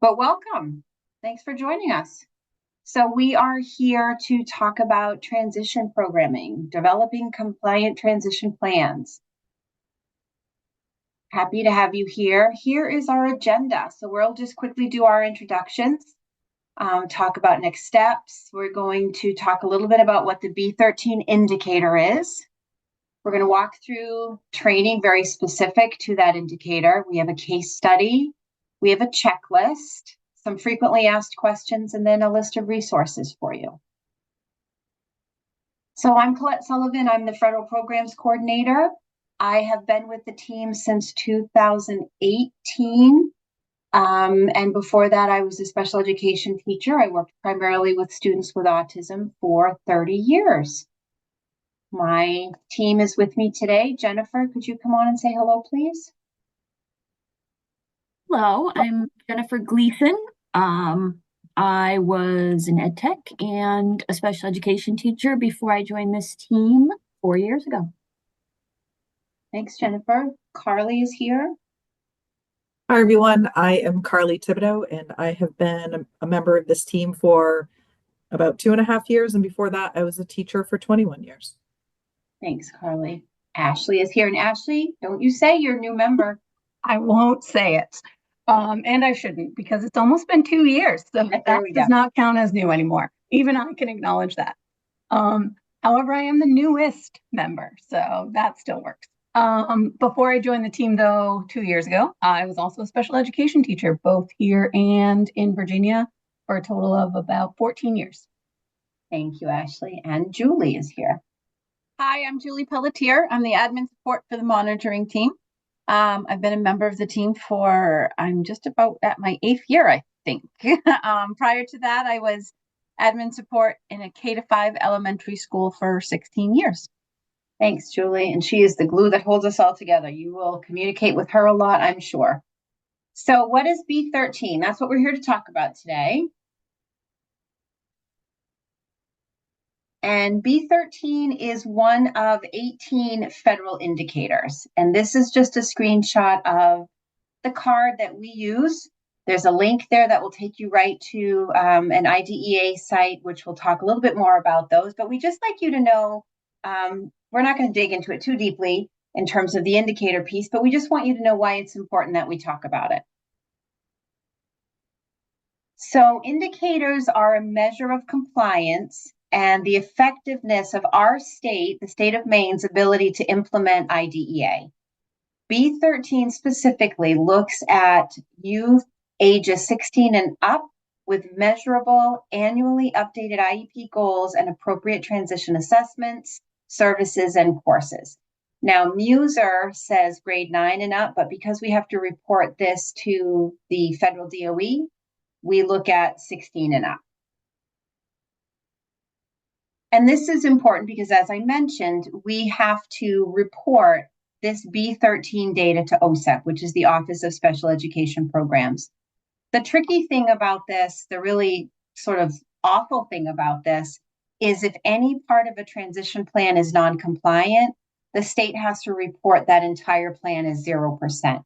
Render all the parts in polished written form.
But welcome. Thanks for joining us. So we are here to talk about transition programming, developing compliant transition plans. Happy to have you here. Here is our agenda. So we'll just quickly do our introductions, talk about next steps. We're going to talk a little bit about what the B13 indicator is. We're going to walk through training very specific to that indicator. We have a case study. We have a checklist, some frequently asked questions, and then a list of resources for you. So I'm Colette Sullivan. I'm the Federal Programs Coordinator. I have been with the team since 2018. And before that, I was a special education teacher. I worked primarily with students with autism for 30 years. My team is with me today. Jennifer, could you come on and say hello, please? Hello, I'm Jennifer Gleason. I was an ed tech and a special education teacher before I joined this team 4 years ago. Thanks, Jennifer. Carly is here. Hi, everyone. I am Carly Thibodeau, and I have been a member of this team for about 2.5 years. And before that, I was a teacher for 21 years. Thanks, Carly. Ashley is here. And Ashley, don't you say you're a new member. I won't say it. And I shouldn't, because it's almost been 2 years. So that does not count as new anymore. Even I can acknowledge that. However, I am the newest member, so that still works. Before I joined the team, though, 2 years ago, I was also a special education teacher, both here and in Virginia, for a total of about 14 years. Thank you, Ashley. And Julie is here. Hi, I'm Julie Pelletier. I'm the admin support for the monitoring team. I've been a member of the team for, I'm just about at my 8th year, I think. Prior to that, I was admin support in a K-5 elementary school for 16 years. Thanks, Julie. And she is the glue that holds us all together. You will communicate with her a lot, I'm sure. So what is B13? That's what we're here to talk about today. And B13 is one of 18 federal indicators. And this is just a screenshot of the card that we use. There's a link there that will take you right to an IDEA site, which we'll talk a little bit more about those. But we just like you to know, we're not going to dig into it too deeply in terms of the indicator piece, but we just want you to know why it's important that we talk about it. So indicators are a measure of compliance and the effectiveness of our state, the state of Maine's ability to implement IDEA. B13 specifically looks at youth ages 16 and up with measurable, annually updated IEP goals and appropriate transition assessments, services, and courses. Now, Muser says grade 9 and up, but because we have to report this to the federal DOE, we look at 16 and up. And this is important because, as I mentioned, we have to report this B13 data to OSEP, which is the Office of Special Education Programs. The tricky thing about this, the really sort of awful thing about this, is if any part of a transition plan is non-compliant, the state has to report that entire plan as 0%.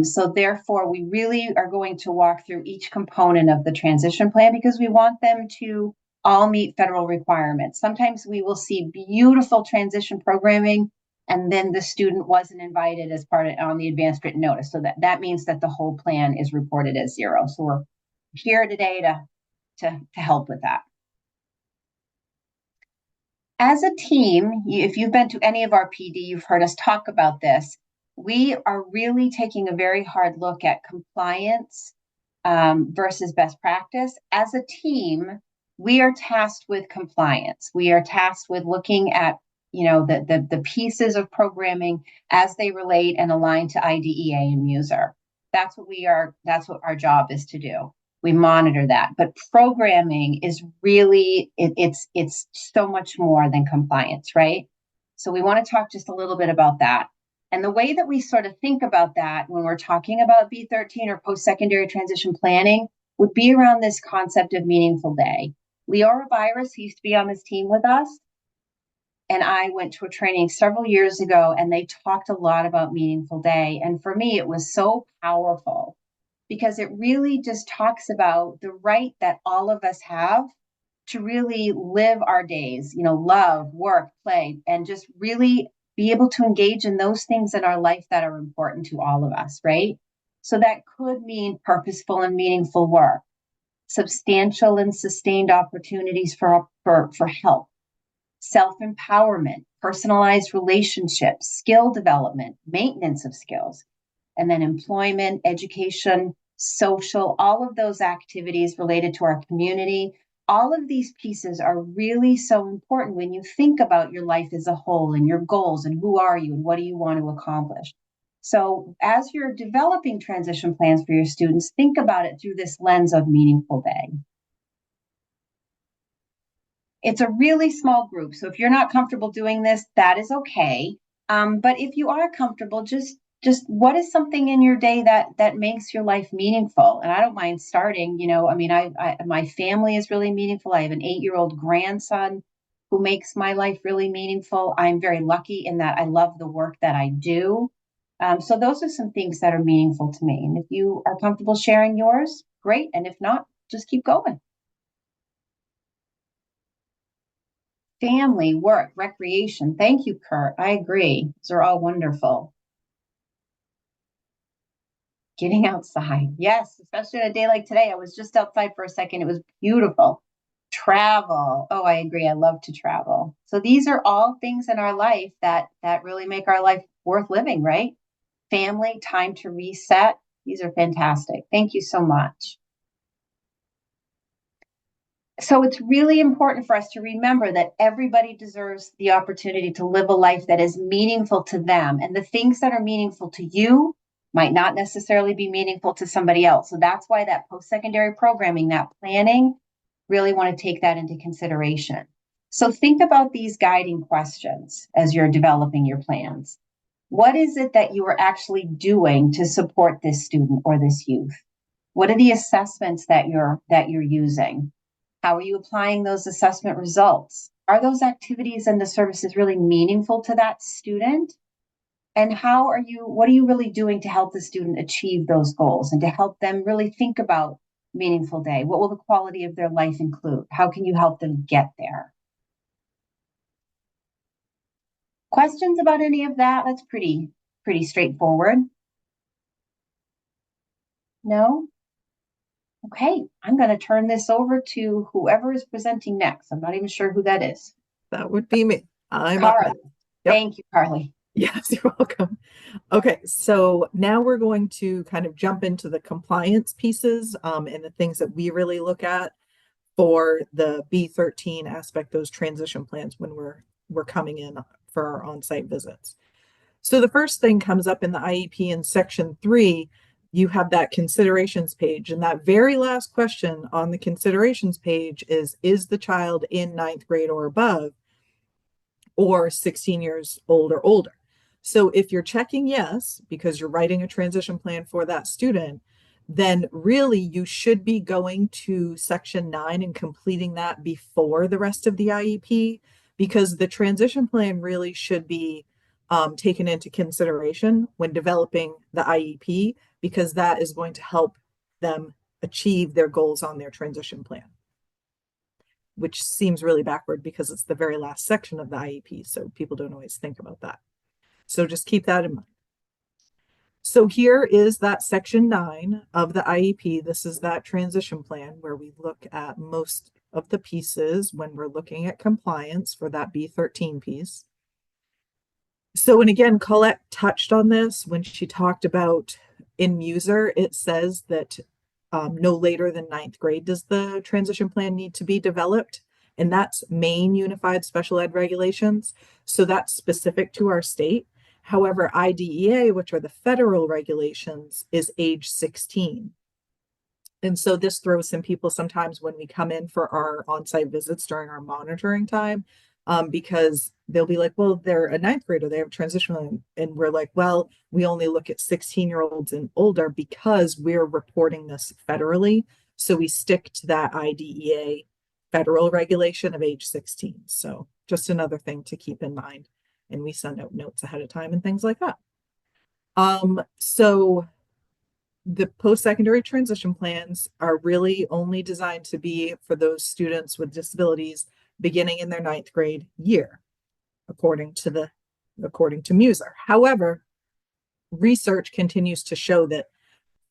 So therefore, we really are going to walk through each component of the transition plan because we want them to all meet federal requirements. Sometimes we will see beautiful transition programming, and then the student wasn't invited as part of on the advanced written notice. So that means that the whole plan is reported as 0. So we're here today to help with that. As a team, if you've been to any of our PD, you've heard us talk about this. We are really taking a very hard look at compliance versus best practice. As a team, we are tasked with compliance. We are tasked with looking at, the pieces of programming as they relate and align to IDEA and Muser. That's what our job is to do. We monitor that. But programming is really, it's so much more than compliance, right? So we want to talk just a little bit about that. And the way that we sort of think about that when we're talking about B13 or post-secondary transition planning would be around this concept of meaningful day. Leora Virus, who used to be on this team with us, and I went to a training several years ago, and they talked a lot about meaningful day. And for me, it was so powerful because it really just talks about the right that all of us have to really live our days, love, work, play, and just really be able to engage in those things in our life that are important to all of us, right? So that could mean purposeful and meaningful work, substantial and sustained opportunities for help, self-empowerment, personalized relationships, skill development, maintenance of skills, and then employment, education, social, all of those activities related to our community. All of these pieces are really so important when you think about your life as a whole and your goals and who are you and what do you want to accomplish. So as you're developing transition plans for your students, think about it through this lens of meaningful day. It's a really small group, so if you're not comfortable doing this, that is okay. But if you are comfortable, just what is something in your day that makes your life meaningful? And I don't mind starting. My family is really meaningful. I have an 8-year-old grandson who makes my life really meaningful. I'm very lucky in that I love the work that I do. So those are some things that are meaningful to me. And if you are comfortable sharing yours, great. And if not, just keep going. Family, work, recreation. Thank you, Kurt. I agree. Those are all wonderful. Getting outside. Yes, especially on a day like today. I was just outside for a second. It was beautiful. Travel. Oh, I agree. I love to travel. So these are all things in our life that really make our life worth living, right? Family, time to reset. These are fantastic. Thank you so much. So it's really important for us to remember that everybody deserves the opportunity to live a life that is meaningful to them. And the things that are meaningful to you might not necessarily be meaningful to somebody else. So that's why that post-secondary programming, that planning, really want to take that into consideration. So think about these guiding questions as you're developing your plans. What is it that you are actually doing to support this student or this youth? What are the assessments that you're using? How are you applying those assessment results? Are those activities and the services really meaningful to that student? And what are you really doing to help the student achieve those goals and to help them really think about meaningful day? What will the quality of their life include? How can you help them get there? Questions about any of that? That's pretty straightforward. No? Okay, I'm going to turn this over to whoever is presenting next. I'm not even sure who that is. That would be me. I'm Carly. up. Yep. Thank you, Carly. Yes, you're welcome. Okay, so now we're going to kind of jump into the compliance pieces and the things that we really look at for the B13 aspect, those transition plans when we're coming in for our on-site visits. So the first thing comes up in the IEP in section 3, you have that considerations page, and that very last question on the considerations page is the child in 9th grade or above or 16 years old or older? So if you're checking yes, because you're writing a transition plan for that student, then really you should be going to section 9 and completing that before the rest of the IEP, because the transition plan really should be taken into consideration when developing the IEP, because that is going to help them achieve their goals on their transition plan, which seems really backward because it's the very last section of the IEP. So people don't always think about that. So just keep that in mind. So here is that section 9 of the IEP. This is that transition plan where we look at most of the pieces when we're looking at compliance for that B13 piece. So, and again, Colette touched on this when she talked about in Muser, it says that no later than 9th grade does the transition plan need to be developed. And that's Maine Unified Special Ed regulations. So that's specific to our state. However, IDEA, which are the federal regulations, is age 16. And so this throws some people sometimes when we come in for our on-site visits during our monitoring time, because they'll be like, well, they're a 9th grader, they have transition. And we're like, well, we only look at 16-year-olds and older because we're reporting this federally. So we stick to that IDEA federal regulation of age 16. So just another thing to keep in mind. And we send out notes ahead of time and things like that. So the post-secondary transition plans are really only designed to be for those students with disabilities beginning in their 9th grade year, according to Muser. However, research continues to show that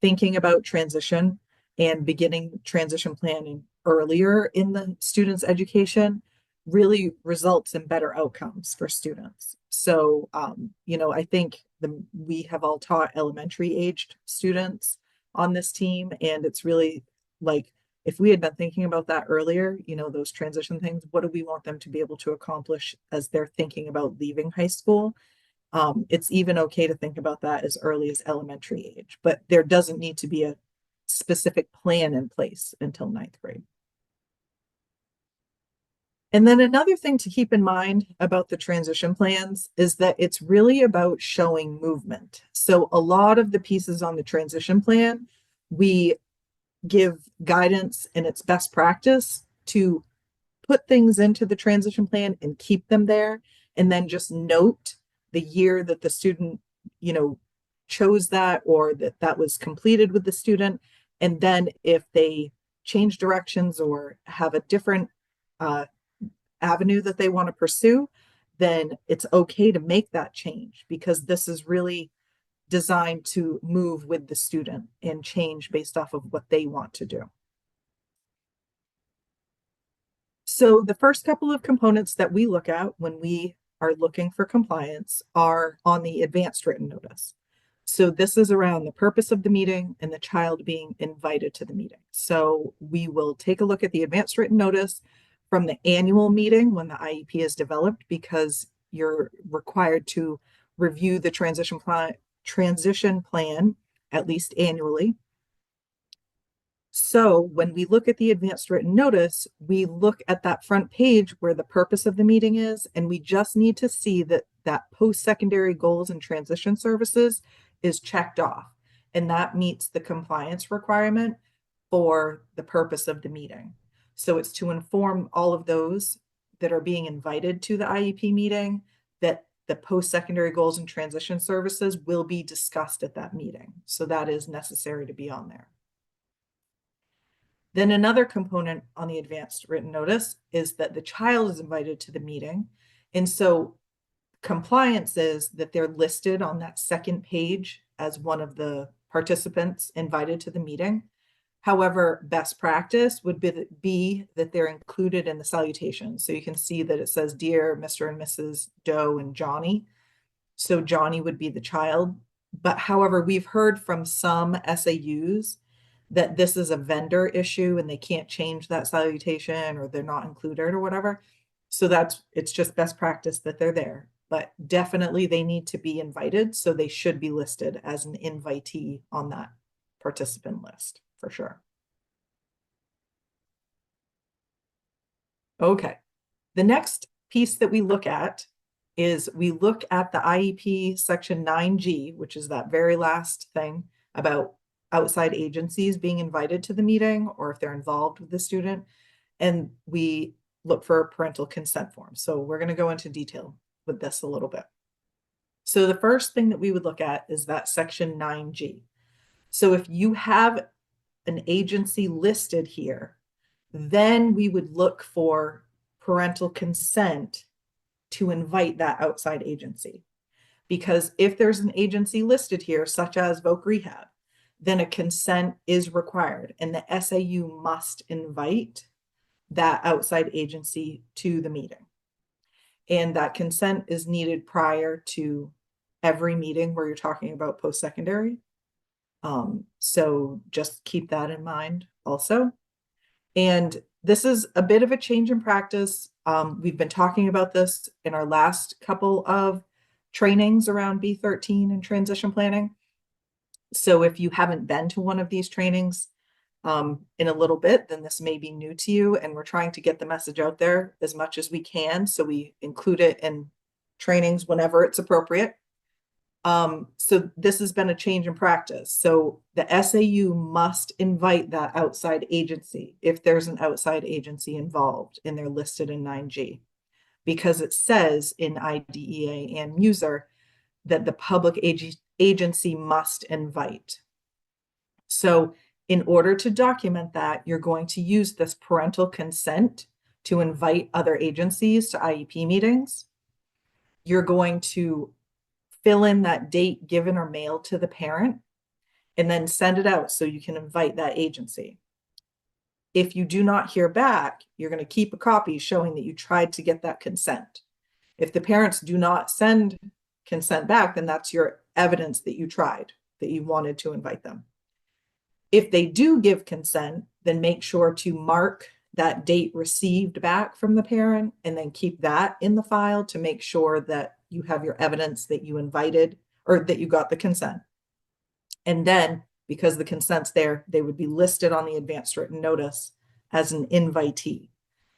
thinking about transition and beginning transition planning earlier in the student's education really results in better outcomes for students. So, I think we have all taught elementary aged students on this team, and it's really like, if we had been thinking about that earlier, those transition things, what do we want them to be able to accomplish as they're thinking about leaving high school? It's even okay to think about that as early as elementary age, but there doesn't need to be a specific plan in place until 9th grade. And then another thing to keep in mind about the transition plans is that it's really about showing movement. So a lot of the pieces on the transition plan, we give guidance and it's best practice to put things into the transition plan and keep them there, and then just note the year that the student, chose that, or that was completed with the student. And then if they change directions or have a different avenue that they want to pursue, then it's okay to make that change, because this is really designed to move with the student and change based off of what they want to do. So the first couple of components that we look at when we are looking for compliance are on the advanced written notice. So this is around the purpose of the meeting and the child being invited to the meeting. So we will take a look at the advanced written notice from the annual meeting when the IEP is developed, because you're required to review the transition plan at least annually. So when we look at the advanced written notice, we look at that front page where the purpose of the meeting is, and we just need to see that post-secondary goals and transition services is checked off, and that meets the compliance requirement for the purpose of the meeting. So it's to inform all of those that are being invited to the IEP meeting that the post-secondary goals and transition services will be discussed at that meeting. So that is necessary to be on there. Then another component on the advanced written notice is that the child is invited to the meeting. And so compliance is that they're listed on that second page as one of the participants invited to the meeting. However, best practice would be that they're included in the salutation. So you can see that it says, "Dear Mr. and Mrs. Doe and Johnny." So Johnny would be the child. But however, we've heard from some SAUs that this is a vendor issue and they can't change that salutation, or they're not included or whatever. So it's just best practice that they're there, but definitely they need to be invited. So they should be listed as an invitee on that participant list for sure. Okay. The next piece that we look at is we look at the IEP section 9G, which is that very last thing about outside agencies being invited to the meeting, or if they're involved with the student, and we look for a parental consent form. So we're going to go into detail with this a little bit. So the first thing that we would look at is that section 9G. So if you have an agency listed here, then we would look for parental consent to invite that outside agency. Because if there's an agency listed here, such as Voc Rehab, then a consent is required, and the SAU must invite that outside agency to the meeting. And that consent is needed prior to every meeting where you're talking about post-secondary. So just keep that in mind also. And this is a bit of a change in practice. We've been talking about this in our last couple of trainings around B13 and transition planning. So if you haven't been to one of these trainings in a little bit, then this may be new to you, and we're trying to get the message out there as much as we can. So we include it in trainings whenever it's appropriate. So this has been a change in practice. So the SAU must invite that outside agency if there's an outside agency involved and they're listed in 9G, because it says in IDEA and Muser that the public agency must invite. So in order to document that, you're going to use this parental consent to invite other agencies to IEP meetings. You're going to fill in that date given or mailed to the parent and then send it out so you can invite that agency. If you do not hear back, you're going to keep a copy showing that you tried to get that consent. If the parents do not send consent back, then that's your evidence that you tried, that you wanted to invite them. If they do give consent, then make sure to mark that date received back from the parent and then keep that in the file to make sure that you have your evidence that you invited or that you got the consent. And then, because the consent's there, they would be listed on the advanced written notice as an invitee.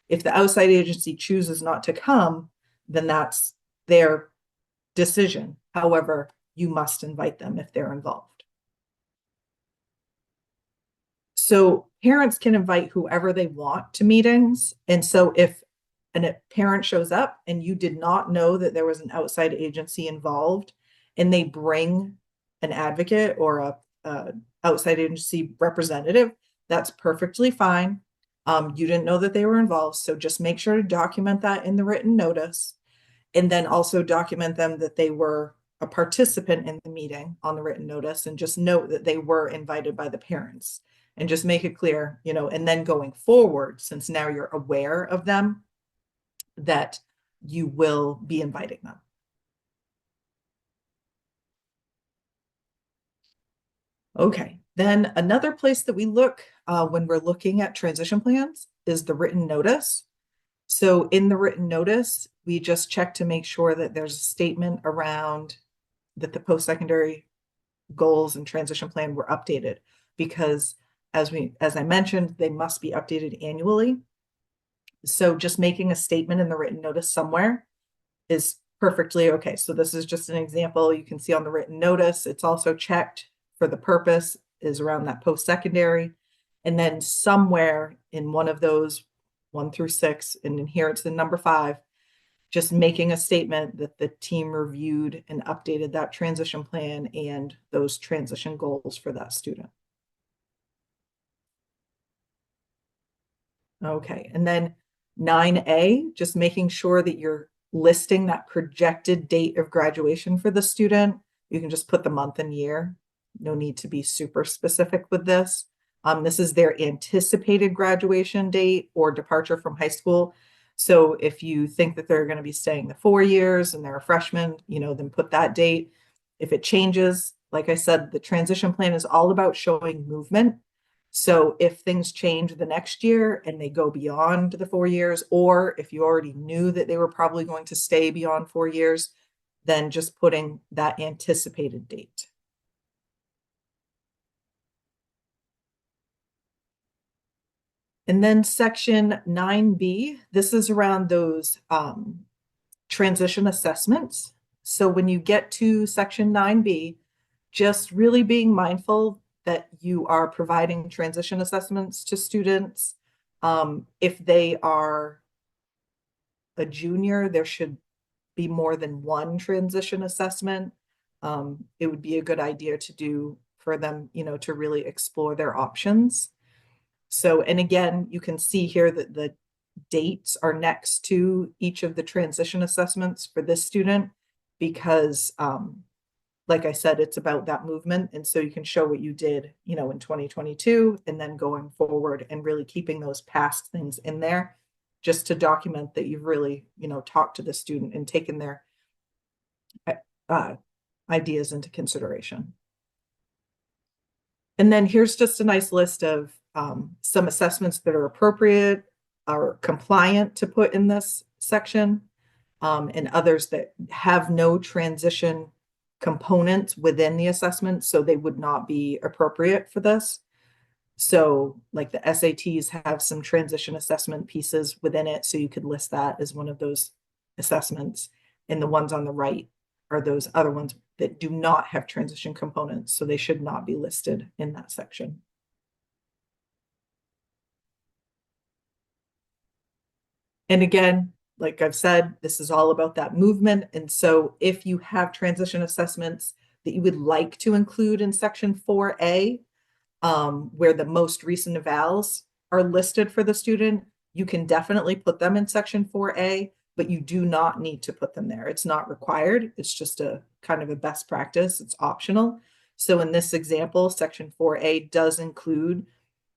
If the outside agency chooses not to come, then that's their decision. However, you must invite them if they're involved. So parents can invite whoever they want to meetings. And so if a parent shows up and you did not know that there was an outside agency involved and they bring an advocate or a outside agency representative, that's perfectly fine. You didn't know that they were involved. So just make sure to document that in the written notice, and then also document them that they were a participant in the meeting on the written notice, and just note that they were invited by the parents, and just make it clear, and then going forward, since now you're aware of them, that you will be inviting them. Okay, then another place that we look when we're looking at transition plans is the written notice. So in the written notice, we just check to make sure that there's a statement around that the post-secondary goals and transition plan were updated, because as I mentioned, they must be updated annually. So just making a statement in the written notice somewhere is perfectly okay. So this is just an example. You can see on the written notice, it's also checked for the purpose is around that post-secondary. And then somewhere in one of those 1 through 6, and in here it's the number 5, just making a statement that the team reviewed and updated that transition plan and those transition goals for that student. Okay, and then 9A, just making sure that you're listing that projected date of graduation for the student. You can just put the month and year. No need to be super specific with this. This is their anticipated graduation date or departure from high school. So if you think that they're going to be staying the 4 years and they're a freshman, then put that date. If it changes, like I said, the transition plan is all about showing movement. So if things change the next year and they go beyond the 4 years, or if you already knew that they were probably going to stay beyond 4 years, then just putting that anticipated date. And then section 9B, this is around those transition assessments. So when you get to section 9B, just really being mindful that you are providing transition assessments to students. If they are a junior, there should be more than one transition assessment. It would be a good idea to do for them, to really explore their options. So, and again, you can see here that the dates are next to each of the transition assessments for this student, because like I said, it's about that movement. And so you can show what you did, in 2022 and then going forward, and really keeping those past things in there just to document that you've really, talked to the student and taken their ideas into consideration. And then here's just a nice list of some assessments that are appropriate or compliant to put in this section, and others that have no transition components within the assessment, so they would not be appropriate for this. So like the SATs have some transition assessment pieces within it, so you could list that as one of those assessments. And the ones on the right are those other ones that do not have transition components, so they should not be listed in that section. And again, like I've said, this is all about that movement. And so if you have transition assessments that you would like to include in section 4A, where the most recent evals are listed for the student, you can definitely put them in section 4A, but you do not need to put them there. It's not required. It's just a kind of a best practice. It's optional. So in this example, section 4A does include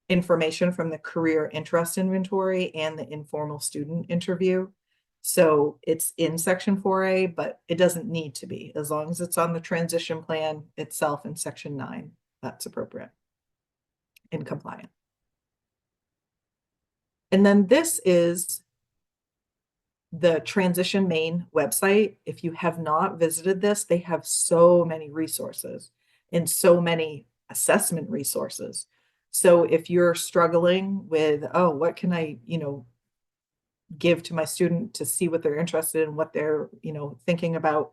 information from the career interest inventory and the informal student interview. So it's in section 4A, but it doesn't need to be. As long as it's on the transition plan itself in section 9, that's appropriate and compliant. And then this is the Transition Maine website. If you have not visited this, they have so many resources and so many assessment resources. So if you're struggling with, oh, what can I, give to my student to see what they're interested in, what they're, thinking about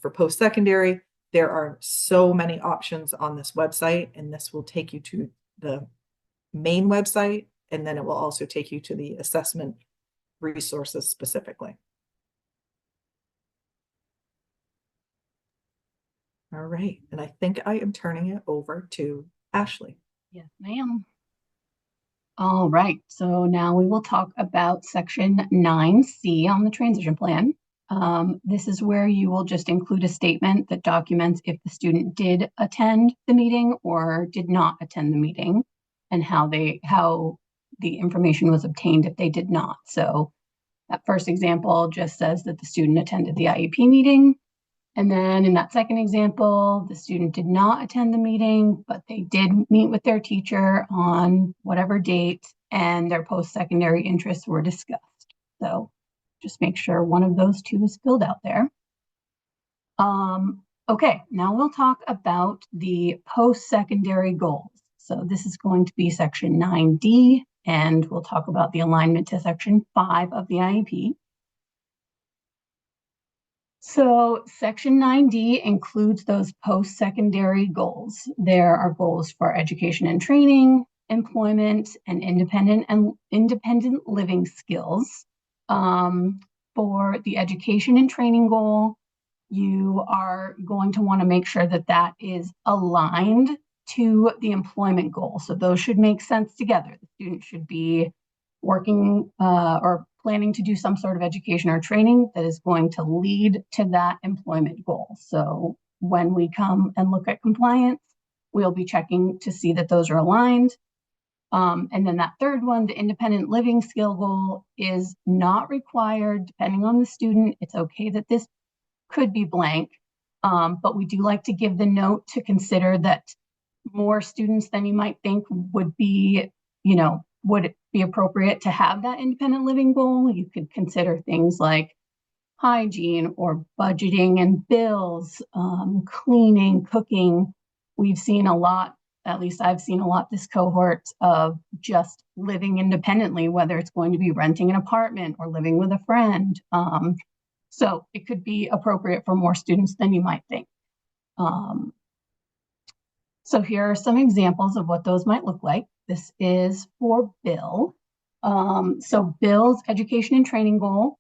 for post-secondary, there are so many options on this website, and this will take you to the main website, and then it will also take you to the assessment resources specifically. All right, and I think I am turning it over to Ashley. Yes, ma'am. All right, so now we will talk about section 9C on the transition plan. This is where you will just include a statement that documents if the student did attend the meeting or did not attend the meeting, and how the information was obtained if they did not. So that first example just says that the student attended the IEP meeting. And then in that second example, the student did not attend the meeting, but they did meet with their teacher on whatever date, and their post-secondary interests were discussed. So just make sure one of those two is filled out there. Okay, now we'll talk about the post-secondary goals. So this is going to be section 9D, and we'll talk about the alignment to section 5 of the IEP. So section 9D includes those post-secondary goals. There are goals for education and training, employment, and independent living skills. For the education and training goal, you are going to want to make sure that that is aligned to the employment goal. So those should make sense together. The student should be working or planning to do some sort of education or training that is going to lead to that employment goal. So when we come and look at compliance, we'll be checking to see that those are aligned. And then that third one, the independent living skill goal, is not required depending on the student. It's okay that this could be blank, but we do like to give the note to consider that more students than you might think would be, would it be appropriate to have that independent living goal? You could consider things like hygiene or budgeting and bills, cleaning, cooking. We've seen a lot, at least I've seen a lot this cohort, of just living independently, whether it's going to be renting an apartment or living with a friend. So it could be appropriate for more students than you might think. So here are some examples of what those might look like. This is for Bill. So Bill's education and training goal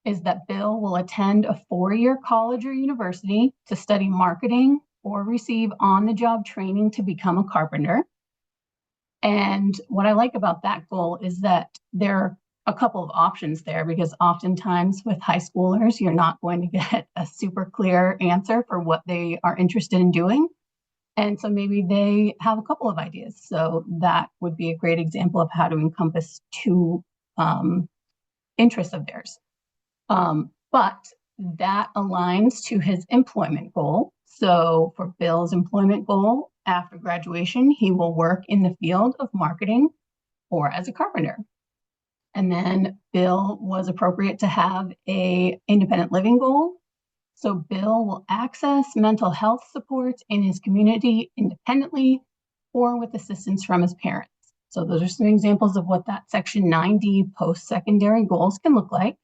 is that Bill will attend a 4-year college or university to study marketing or receive on-the-job training to become a carpenter. And what I like about that goal is that there are a couple of options there, because oftentimes with high schoolers, you're not going to get a super clear answer for what they are interested in doing. And so maybe they have a couple of ideas. So that would be a great example of how to encompass two interests of theirs. But that aligns to his employment goal. So for Bill's employment goal, after graduation, he will work in the field of marketing or as a carpenter. And then Bill was appropriate to have an independent living goal. So Bill will access mental health supports in his community independently or with assistance from his parents. So those are some examples of what that section 9D post-secondary goals can look like.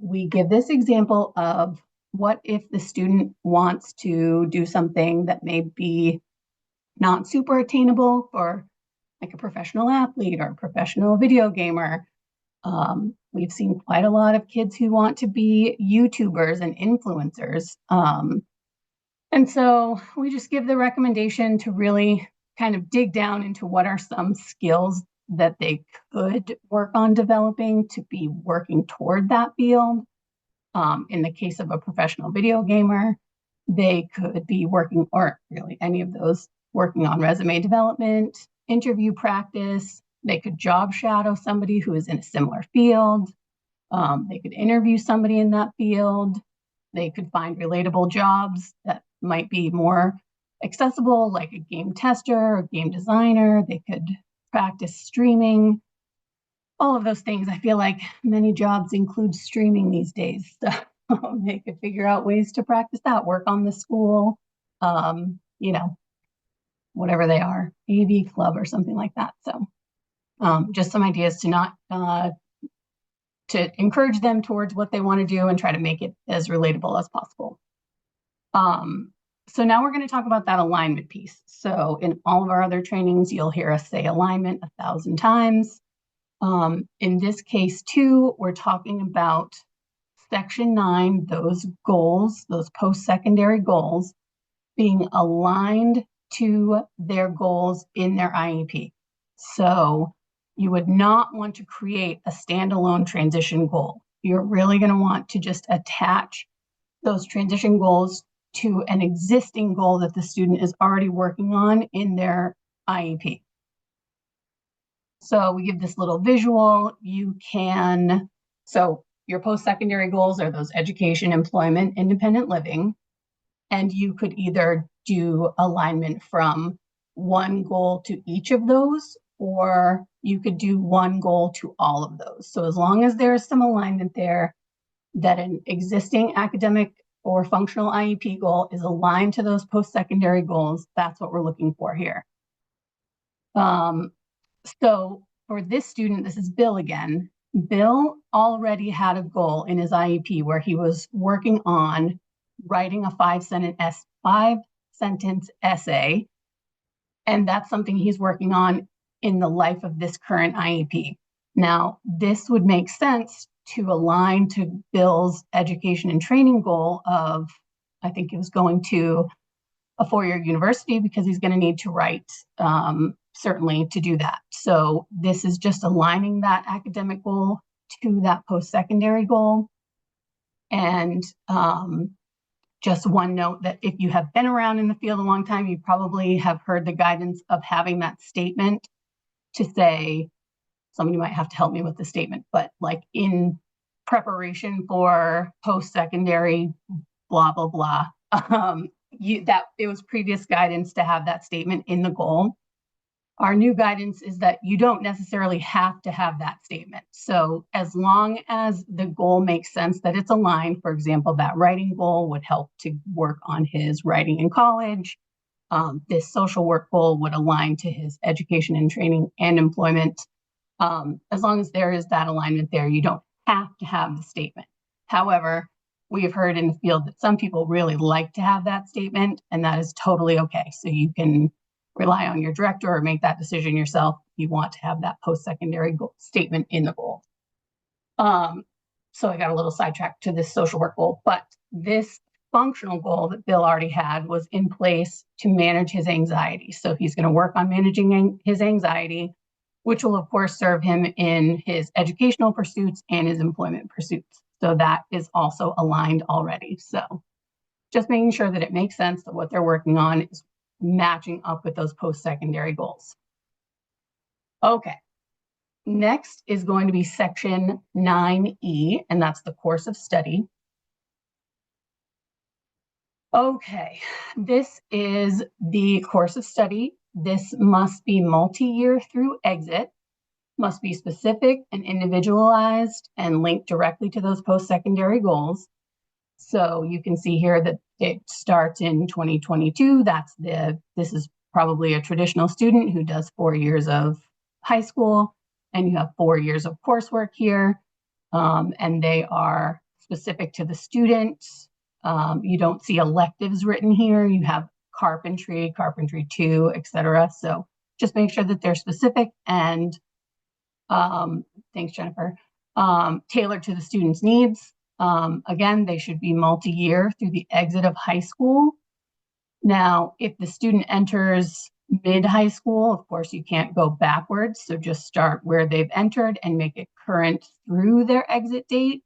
We give this example of what if the student wants to do something that may be not super attainable for like a professional athlete or a professional video gamer. We've seen quite a lot of kids who want to be YouTubers and influencers. And so we just give the recommendation to really kind of dig down into what are some skills that they could work on developing to be working toward that field. In the case of a professional video gamer, they could be working, or really any of those, working on resume development, interview practice. They could job shadow somebody who is in a similar field. They could interview somebody in that field. They could find relatable jobs that might be more accessible, like a game tester or game designer. They could practice streaming. All of those things. I feel like many jobs include streaming these days. So they could figure out ways to practice that, work on the school, you know, whatever they are, AV club or something like that. So just some ideas to not, to encourage them towards what they want to do and try to make it as relatable as possible. So now we're going to talk about that alignment piece. So in all of our other trainings, you'll hear us say alignment 1,000 times. In this case too, we're talking about section 9, those goals, those post-secondary goals being aligned to their goals in their IEP. So you would not want to create a standalone transition goal. You're really going to want to just attach those transition goals to an existing goal that the student is already working on in their IEP. So we give this little visual. You can, so your post-secondary goals are those education, employment, independent living. And you could either do alignment from one goal to each of those, or you could do one goal to all of those. So as long as there is some alignment there, that an existing academic or functional IEP goal is aligned to those post-secondary goals, that's what we're looking for here. So for this student, this is Bill again. Bill already had a goal in his IEP where he was working on writing a 5-sentence essay. And that's something he's working on in the life of this current IEP. Now, this would make sense to align to Bill's education and training goal of, I think he was going to a 4-year university because he's going to need to write certainly to do that. So this is just aligning that academic goal to that post-secondary goal. And just one note that if you have been around in the field a long time, you probably have heard the guidance of having that statement to say, somebody might have to help me with the statement, but like in preparation for post-secondary, blah, blah, blah. That it was previous guidance to have that statement in the goal. Our new guidance is that you don't necessarily have to have that statement. So as long as the goal makes sense that it's aligned, for example, that writing goal would help to work on his writing in college. This social work goal would align to his education and training and employment. As long as there is that alignment there, you don't have to have the statement. However, we have heard in the field that some people really like to have that statement, and that is totally okay. So you can rely on your director or make that decision yourself. You want to have that post-secondary statement in the goal. So I got a little sidetracked to this social work goal, but this functional goal that Bill already had was in place to manage his anxiety. So he's going to work on managing his anxiety, which will of course serve him in his educational pursuits and his employment pursuits. So that is also aligned already. So just making sure that it makes sense that what they're working on is matching up with those post-secondary goals. Okay, next is going to be section 9E, and that's the course of study. Okay, this is the course of study. This must be multi-year through exit, must be specific and individualized and linked directly to those post-secondary goals. So you can see here that it starts in 2022. This is probably a traditional student who does 4 years of high school, and you have 4 years of coursework here, and they are specific to the student. You don't see electives written here. You have carpentry, carpentry 2, etc. So just make sure that they're specific and thanks, Jennifer, tailored to the student's needs. Again, they should be multi-year through the exit of high school. Now, if the student enters mid-high school, of course, you can't go backwards. So just start where they've entered and make it current through their exit date.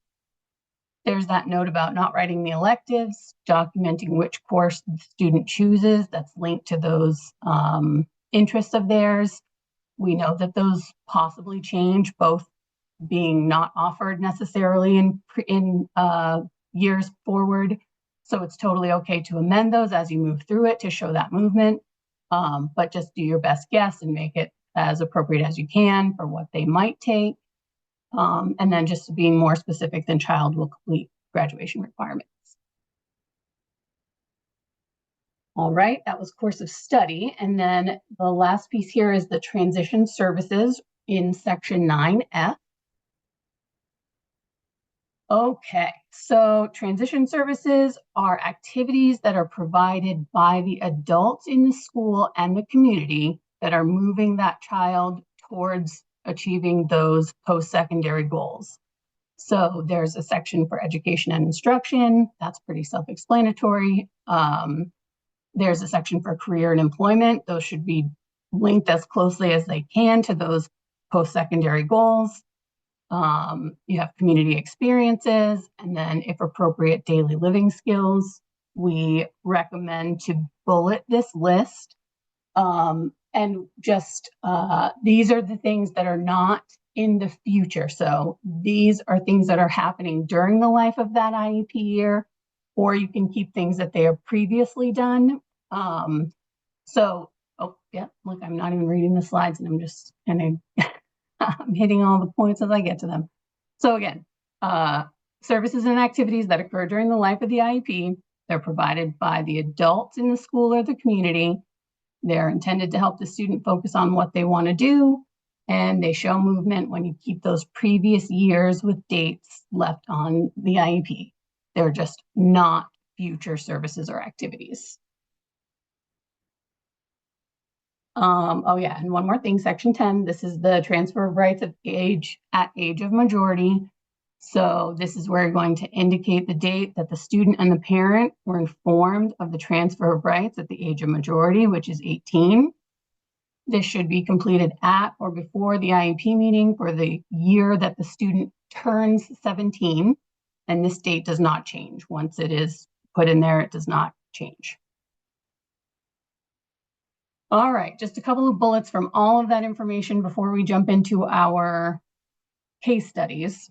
There's that note about not writing the electives, documenting which course the student chooses that's linked to those interests of theirs. We know that those possibly change, both being not offered necessarily in years forward. So it's totally okay to amend those as you move through it to show that movement. But just do your best guess and make it as appropriate as you can for what they might take. And then just being more specific than child will complete graduation requirements. All right, that was course of study. And then the last piece here is the transition services in section 9F. Okay, so transition services are activities that are provided by the adults in the school and the community that are moving that child towards achieving those post-secondary goals. So there's a section for education and instruction. That's pretty self-explanatory. There's a section for career and employment. Those should be linked as closely as they can to those post-secondary goals. You have community experiences, and then if appropriate, daily living skills. We recommend to bullet this list. And just these are the things that are not in the future. So these are things that are happening during the life of that IEP year, or you can keep things that they have previously done. Oh yeah, look, I'm not even reading the slides and I'm just kind of I'm hitting all the points as I get to them. So again, services and activities that occur during the life of the IEP, they're provided by the adults in the school or the community. They're intended to help the student focus on what they want to do, and they show movement when you keep those previous years with dates left on the IEP. They're just not future services or activities. Oh yeah, and one more thing, section 10, this is the transfer of rights at age of majority. So this is where you're going to indicate the date that the student and the parent were informed of the transfer of rights at the age of majority, which is 18. This should be completed at or before the IEP meeting for the year that the student turns 17. And this date does not change. Once it is put in there, it does not change. All right, just a couple of bullets from all of that information before we jump into our case studies.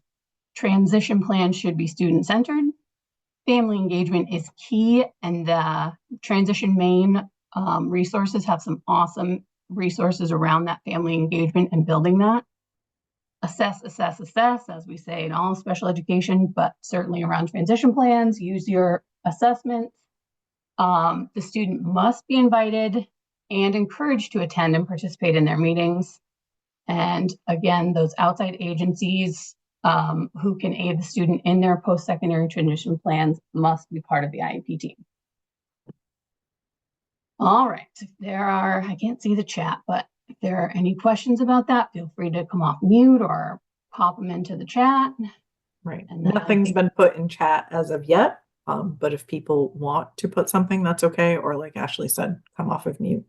Transition plan should be student-centered. Family engagement is key, and the Transition Maine resources have some awesome resources around that family engagement and building that. Assess, assess, assess, as we say in all special education, but certainly around transition plans, use your assessments. The student must be invited and encouraged to attend and participate in their meetings. And again, those outside agencies who can aid the student in their post-secondary transition plans must be part of the IEP team. All right, if there are, I can't see the chat, but if there are any questions about that, feel free to come off mute or pop them into the chat. Right, and nothing's been put in chat as of yet, but if people want to put something, that's okay, or like Ashley said, come off of mute.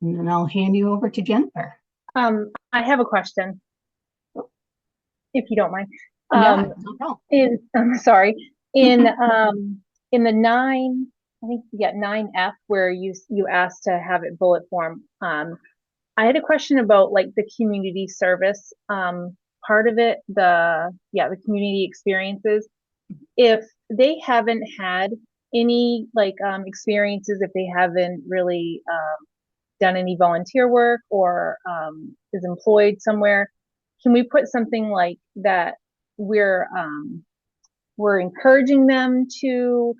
And then I'll hand you over to Jennifer. I have a question, if you don't mind. Yeah, no problem. I'm sorry. In the 9F, where you asked to have it bullet form. I had a question about like the community service part of it. The community experiences. If they haven't had any like experiences, if they haven't really done any volunteer work or is employed somewhere, can we put something like that we're encouraging them to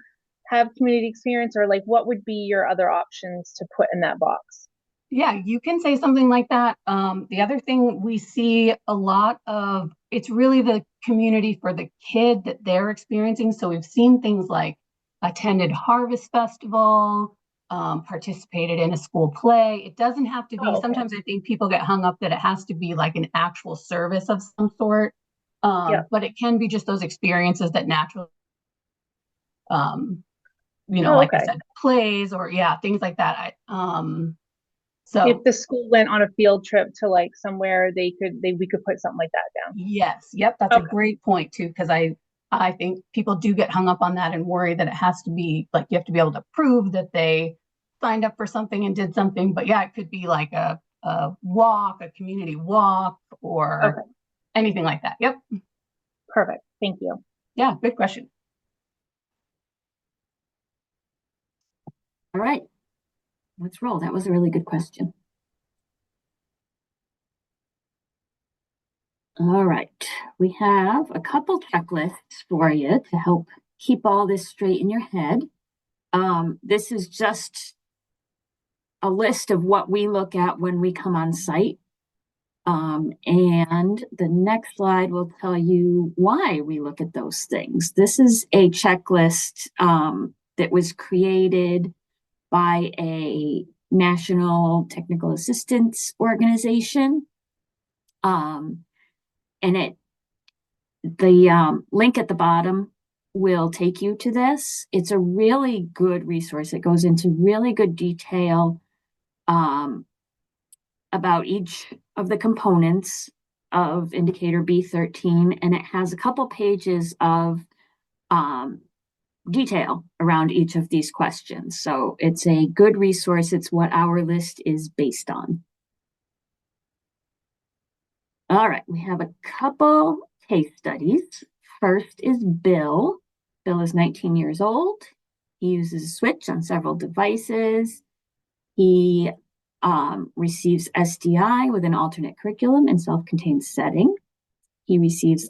have community experience, or like what would be your other options to put in that box? Yeah, you can say something like that. The other thing we see a lot of, it's really the community for the kid that they're experiencing. So we've seen things like attended Harvest Festival, participated in a school play. It doesn't have to be, sometimes I think people get hung up that it has to be like an actual service of some sort. But it can be just those experiences that naturally. like I okay. said, plays or things like that. So If the school went on a field trip to like somewhere, we could put something like that down. yes, yep, that's a Okay. great point too, because I think people do get hung up on that and worry that it has to be like you have to be able to prove that they signed up for something and did something. But it could be like a walk, a community walk, or Okay. anything like that. Yep. Perfect. Thank you. Yeah, good question. All right, let's roll. That was a really good question. All right, we have a couple checklists for you to help keep all this straight in your head. This is just a list of what we look at when we come on site. And the next slide will tell you why we look at those things. This is a checklist that was created by a national technical assistance organization. And the link at the bottom will take you to this. It's a really good resource. It goes into really good detail about each of the components of indicator B13, and it has a couple pages of detail around each of these questions. So it's a good resource. It's what our list is based on. All right, we have a couple case studies. First is Bill. Bill is 19 years old. He uses a switch on several devices. He receives SDI with an alternate curriculum and self-contained setting. He receives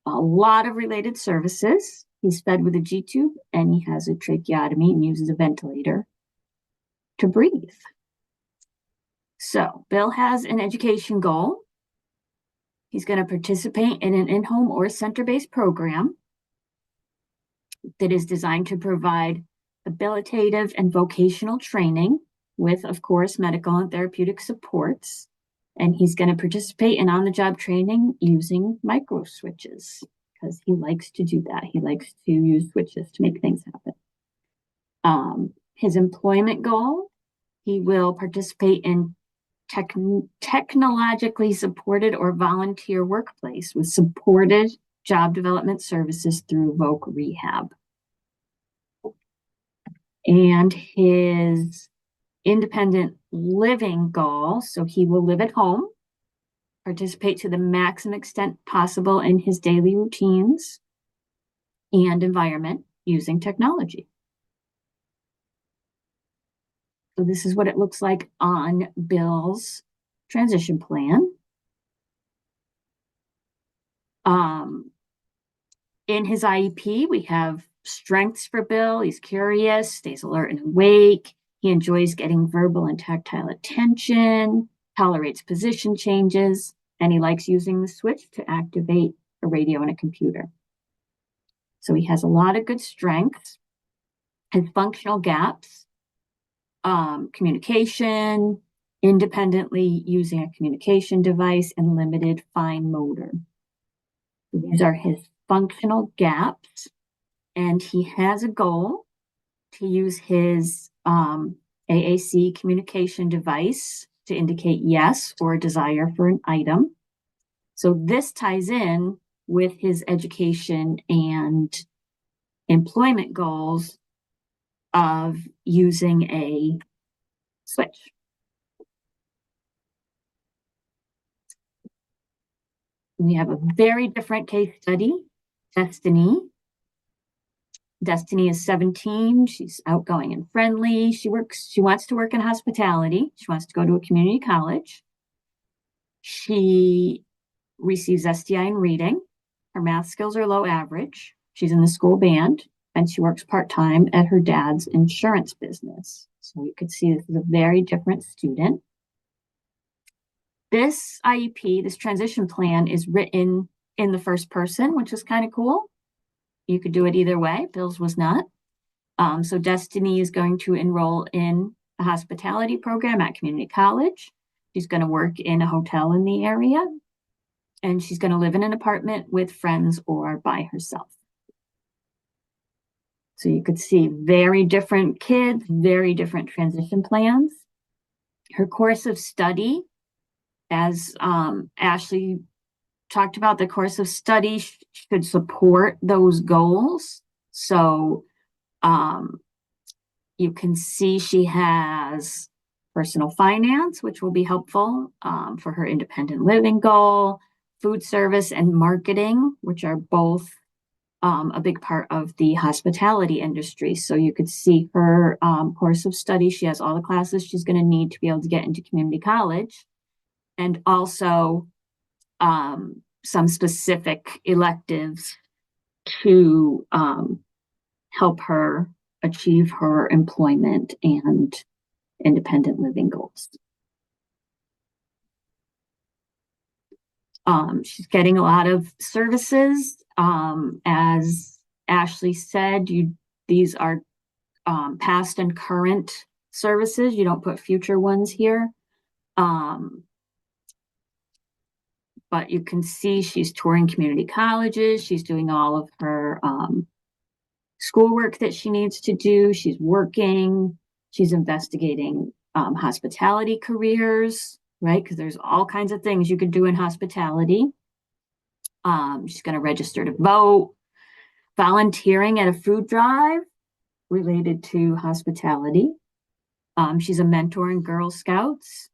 a lot of related services. He's fed with a G-tube and he has a tracheotomy and uses a ventilator to breathe. So Bill has an education goal. He's going to participate in an in-home or center-based program that is designed to provide habilitative and vocational training with, of course, medical and therapeutic supports. And he's going to participate in on-the-job training using micro switches because he likes to do that. He likes to use switches to make things happen. His employment goal, he will participate in technologically supported or volunteer workplace with supported job development services through Voc Rehab. And his independent living goal, so he will live at home, participate to the maximum extent possible in his daily routines and environment using technology. So this is what it looks like on Bill's transition plan. In his IEP, we have strengths for Bill. He's curious, stays alert and awake. He enjoys getting verbal and tactile attention, tolerates position changes, and he likes using the switch to activate a radio and a computer. So he has a lot of good strengths. His functional gaps, communication, independently using a communication device, and limited fine motor. These are his functional gaps, and he has a goal to use his AAC communication device to indicate yes or a desire for an item. So this ties in with his education and employment goals of using a switch. We have a very different case study, Destiny. Destiny is 17. She's outgoing and friendly. She wants to work in hospitality. She wants to go to a community college. She receives SDI in reading. Her math skills are low average. She's in the school band and she works part-time at her dad's insurance business. So you could see this is a very different student. This IEP, this transition plan, is written in the first person, which is kind of cool. You could do it either way. Bill's was not. So Destiny is going to enroll in a hospitality program at community college. She's going to work in a hotel in the area. And she's going to live in an apartment with friends or by herself. So you could see very different kids, very different transition plans. Her course of study, as Ashley talked about, the course of study should support those goals. So you can see she has personal finance, which will be helpful for her independent living goal, food service and marketing, which are both a big part of the hospitality industry. So you could see her course of study. She has all the classes she's going to need to be able to get into community college, and also some specific electives to help her achieve her employment and independent living goals. She's getting a lot of services. As Ashley said, these are past and current services. You don't put future ones here. But you can see she's touring community colleges. She's doing all of her schoolwork that she needs to do. She's working. She's investigating hospitality careers, right? Because there's all kinds of things you could do in hospitality. She's going to register to vote, volunteering at a food drive related to hospitality. She's a mentor in Girl Scouts.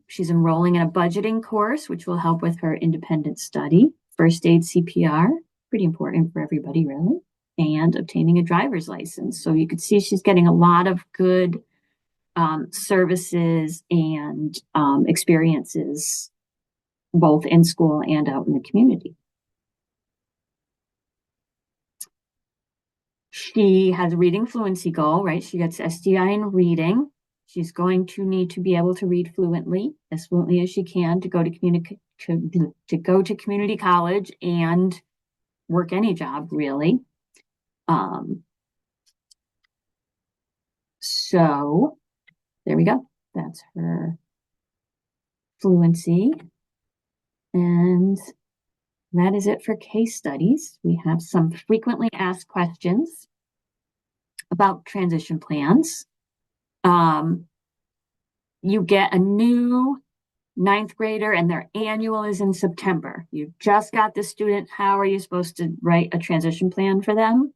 She's enrolling in a budgeting course, which will help with her independent study. First aid CPR, pretty important for everybody, really. And obtaining a driver's license. So you could see she's getting a lot of good services and experiences, both in school and out in the community. She has a reading fluency goal, right? She gets SDI in reading. She's going to need to be able to read fluently, as fluently as she can, to go to community college and work any job, really. So there we go. That's her fluency. And that is it for case studies. We have some frequently asked questions about transition plans. You get a new 9th grader and their annual is in September. You just got the student. How are you supposed to write a transition plan for them?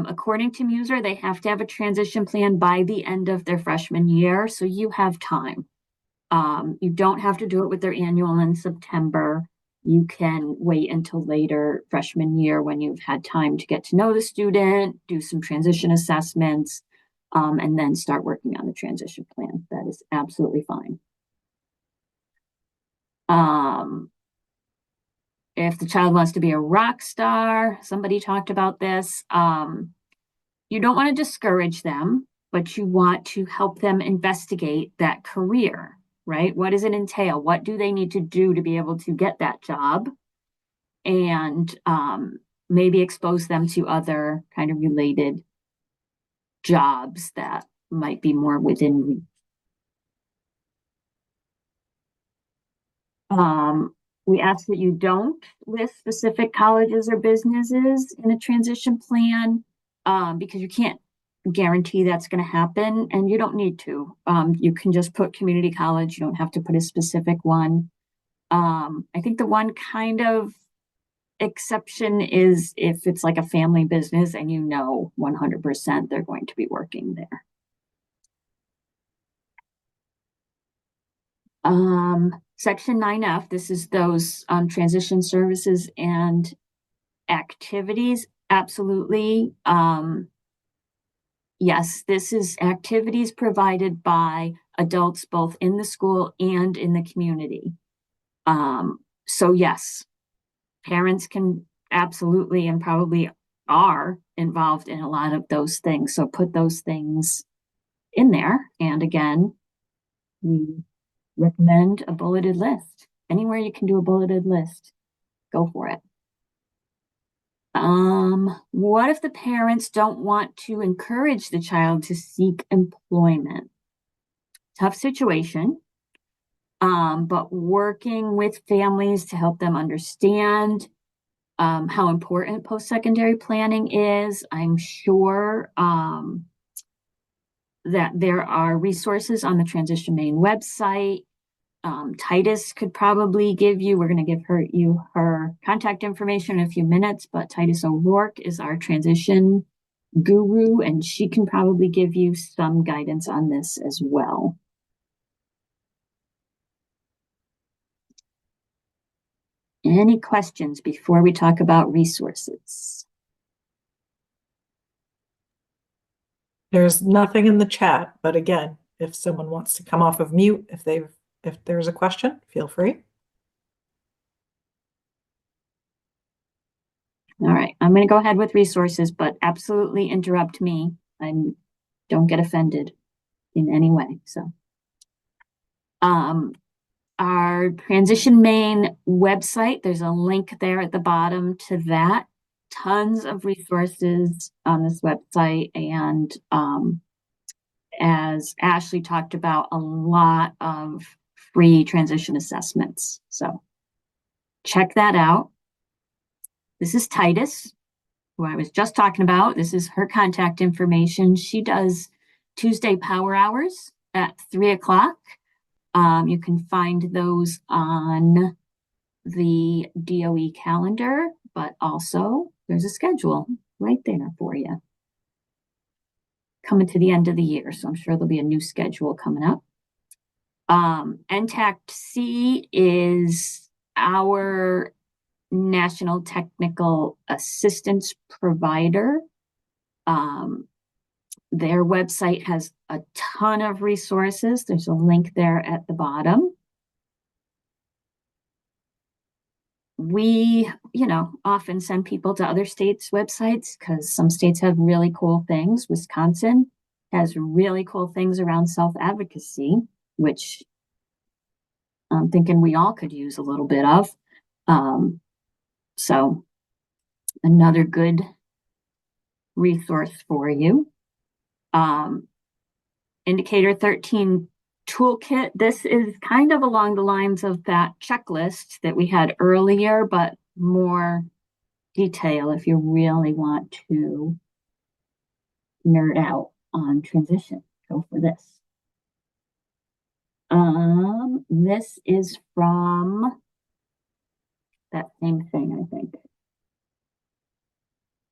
According to Muser, they have to have a transition plan by the end of their freshman year, so you have time. You don't have to do it with their annual in September. You can wait until later freshman year when you've had time to get to know the student, do some transition assessments, and then start working on the transition plan. That is absolutely fine. If the child wants to be a rock star, somebody talked about this, you don't want to discourage them, but you want to help them investigate that career, right? What does it entail? What do they need to do to be able to get that job? And maybe expose them to other kind of related jobs that might be more within reach. We ask that you don't list specific colleges or businesses in a transition plan because you can't guarantee that's going to happen, and you don't need to. You can just put community college. You don't have to put a specific one. I think the one kind of exception is if it's like a family business and 100% they're going to be working there. Section 9F, this is those transition services and activities. Absolutely. Yes, this is activities provided by adults both in the school and in the community. So yes, parents can absolutely and probably are involved in a lot of those things. So put those things in there. And again, we recommend a bulleted list. Anywhere you can do a bulleted list, go for it. What if the parents don't want to encourage the child to seek employment? Tough situation, but working with families to help them understand how important post-secondary planning is. I'm sure that there are resources on the Transition Maine website. Titus could probably give you, we're going to give her contact information in a few minutes, but Titus O'Rourke is our transition guru, and she can probably give you some guidance on this as well. Any questions before we talk about resources? There's nothing in the chat, but again, if someone wants to come off of mute, if there's a question, feel free. All right, I'm going to go ahead with resources, but absolutely interrupt me. Don't get offended in any way. So, our Transition Maine website, there's a link there at the bottom to that. Tons of resources on this website, and as Ashley talked about, a lot of free transition assessments. So check that out. This is Titus, who I was just talking about. This is her contact information. She does Tuesday power hours at 3 o'clock. You can find those on the DOE calendar, but also there's a schedule right there for you. Coming to the end of the year, so I'm sure there'll be a new schedule coming up. NTACT-C is our National Technical Assistance Provider. Their website has a ton of resources. There's a link there at the bottom. We, often send people to other states' websites because some states have really cool things. Wisconsin has really cool things around self-advocacy, which I'm thinking we all could use a little bit of. So another good resource for you. Indicator 13 toolkit. This is kind of along the lines of that checklist that we had earlier, but more detail if you really want to nerd out on transition. Go for this. This is from that same thing, I think.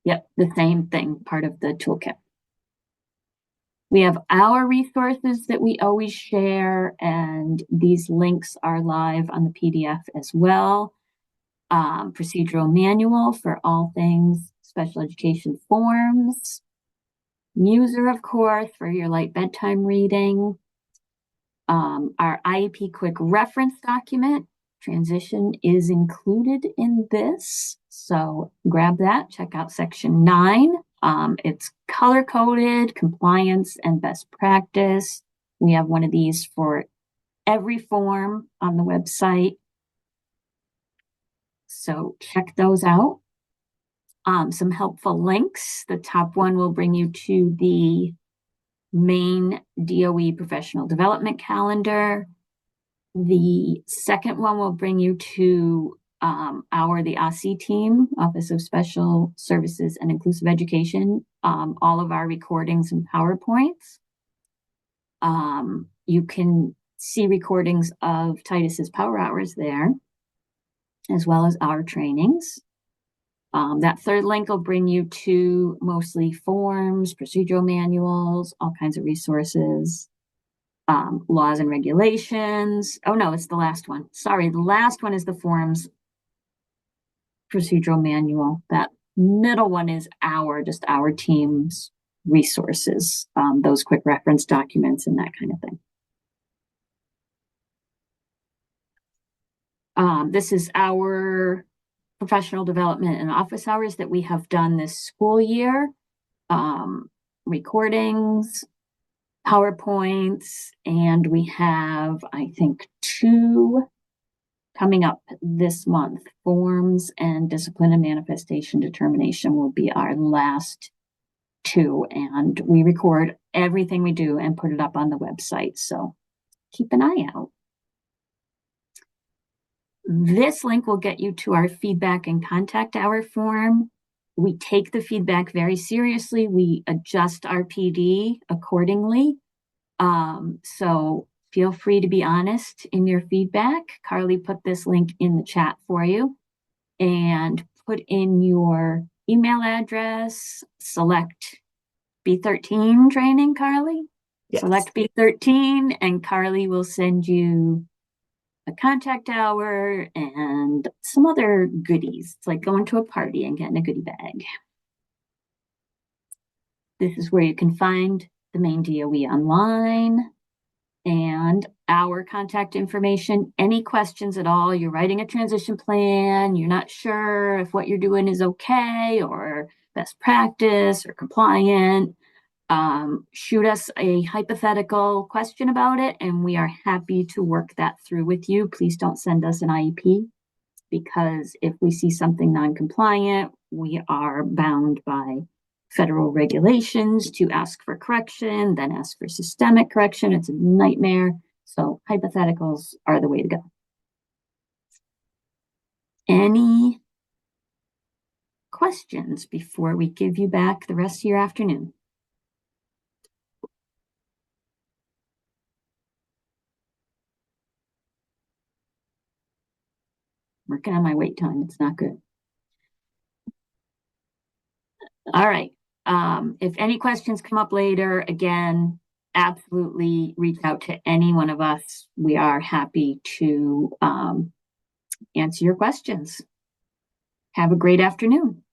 Yep, the same thing, part of the toolkit. We have our resources that we always share, and these links are live on the PDF as well. Procedural manual for all things special education forms. Muser, of course, for your light bedtime reading. Our IEP quick reference document. Transition is included in this, so grab that. Check out section 9. It's color-coded, compliance, and best practice. We have one of these for every form on the website. So check those out. Some helpful links. The top one will bring you to the Maine DOE Professional Development Calendar. The second one will bring you to the OSSE team, Office of Special Services and Inclusive Education, all of our recordings and PowerPoints. You can see recordings of Titus's power hours there, as well as our trainings. That third link will bring you to mostly forms, procedural manuals, all kinds of resources, laws and regulations. Oh no, it's the last one. Sorry, the last one is the forms procedural manual. That middle one is just our team's resources, those quick reference documents and that kind of thing. This is our professional development and office hours that we have done this school year. Recordings, PowerPoints, and we have, I think, 2 coming up this month. Forms and discipline and manifestation determination will be our last 2, and we record everything we do and put it up on the website, so keep an eye out. This link will get you to our feedback and contact hour form. We take the feedback very seriously. We adjust our PD accordingly. So feel free to be honest in your feedback. Carly put this link in the chat for you, and put in your email address, select B13 training, Carly. Yes. Select B13 and Carly will send you a contact hour and some other goodies. It's like going to a party and getting a goodie bag. This is where you can find the Maine DOE online and our contact information. Any questions at all, you're writing a transition plan, you're not sure if what you're doing is okay or best practice or compliant, shoot us a hypothetical question about it and we are happy to work that through with you. Please don't send us an IEP, because if we see something non-compliant, we are bound by federal regulations to ask for correction, then ask for systemic correction. It's a nightmare. So hypotheticals are the way to go. Any questions before we give you back the rest of your afternoon? Working on my wait time. It's not good. All right. If any questions come up later, again, absolutely reach out to any one of us. We are happy to answer your questions. Have a great afternoon.